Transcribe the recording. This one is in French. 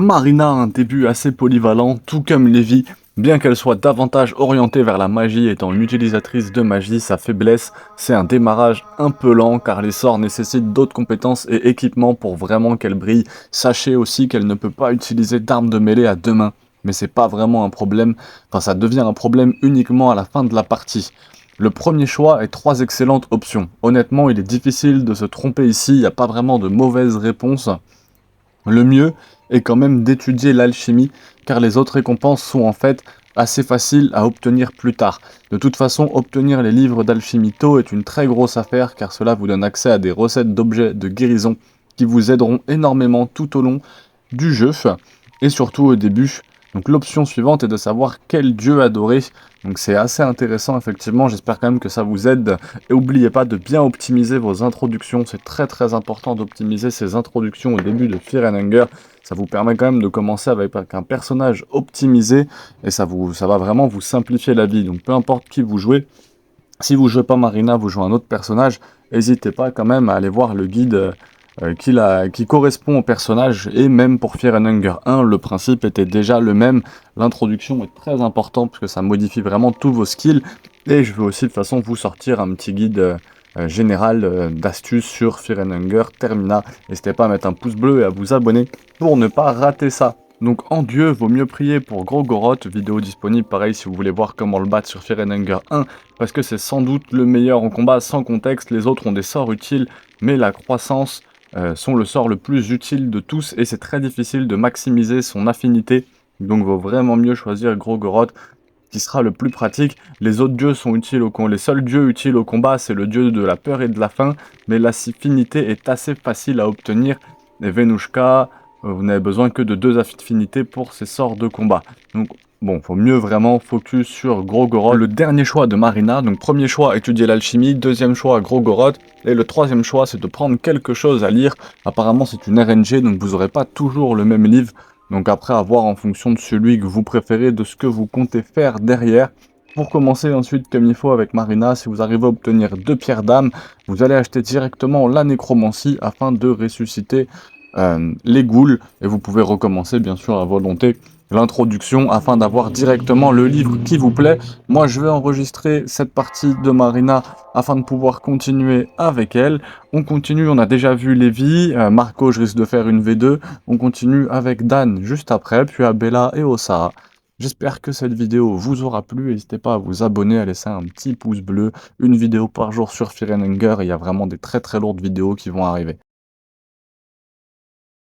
Marina a un début assez polyvalent, tout comme Levi, bien qu'elle soit davantage orientée vers la magie étant une utilisatrice de magie, sa faiblesse, c'est un démarrage un peu lent car les sorts nécessitent d'autres compétences et équipements pour vraiment qu'elle brille. Sachez aussi qu'elle ne peut pas utiliser d'armes de mêlée à deux mains, mais c'est pas vraiment un problème, enfin ça devient un problème uniquement à la fin de la partie. Le premier choix est trois excellentes options. Honnêtement, il est difficile de se tromper ici, il n'y a pas vraiment de mauvaise réponse. Le mieux est quand même d'étudier l'alchimie, car les autres récompenses sont en fait assez faciles à obtenir plus tard. De toute façon, obtenir les livres d'alchimie tôt est une très grosse affaire, car cela vous donne accès à des recettes d'objets de guérison qui vous aideront énormément tout au long du jeu, et surtout au début. Donc l'option suivante est de savoir quel dieu adorer. Donc c'est assez intéressant effectivement, j'espère quand même que ça vous aide. Et n'oubliez pas de bien optimiser vos introductions, c'est très important d'optimiser ces introductions au début de Fear and Hunger. Ça vous permet quand même de commencer avec un personnage optimisé et ça va vraiment vous simplifier la vie. Donc peu importe qui vous jouez, si vous jouez pas Marina, vous jouez un autre personnage, n'hésitez pas quand même à aller voir le guide qui correspond au personnage, et même pour Fear and Hunger 1, le principe était déjà le même. L'introduction est très importante parce que ça modifie vraiment tous vos skills, et je vais aussi de toute façon vous sortir un petit guide général d'astuces sur Fear and Hunger Termina. N'hésitez pas à mettre un pouce bleu et à vous abonner pour ne pas rater ça. Donc en Dieu, vaut mieux prier pour Grogoroth, vidéo disponible pareil si vous voulez voir comment le battre sur Fear and Hunger 1, parce que c'est sans doute le meilleur en combat sans contexte. Les autres ont des sorts utiles, mais la croissance sont le sort le plus utile de tous, et c'est très difficile de maximiser son affinité, donc vaut vraiment mieux choisir Grogoroth, qui sera le plus pratique. Les autres dieux sont utiles au combat, les seuls dieux utiles au combat, c'est le dieu de la peur et de la faim, mais l'affinité est assez facile à obtenir, et Venushka, vous n'avez besoin que de 2 affinités pour ces sorts de combat. Donc bon, faut mieux vraiment focus sur Grogoroth. Le dernier choix de Marina, donc premier choix, étudier l'alchimie, deuxième choix, Grogoroth, et le troisième choix, c'est de prendre quelque chose à lire. Apparemment, c'est une RNG, donc vous n'aurez pas toujours le même livre. Donc après, à voir en fonction de celui que vous préférez, de ce que vous comptez faire derrière. Pour commencer ensuite comme il faut avec Marina, si vous arrivez à obtenir 2 pierres d'âme, vous allez acheter directement la nécromancie afin de ressusciter les ghouls, et vous pouvez recommencer bien sûr à volonté l'introduction afin d'avoir directement le livre qui vous plaît. Moi je vais enregistrer cette partie de Marina afin de pouvoir continuer avec elle. On continue, on a déjà vu Lévi, Marco je risque de faire une V2, on continue avec Dan juste après, puis Abella et Osara. J'espère que cette vidéo vous aura plu, n'hésitez pas à vous abonner, à laisser un petit pouce bleu, une vidéo par jour sur Fear and Hunger, il y a vraiment des très lourdes vidéos qui vont arriver.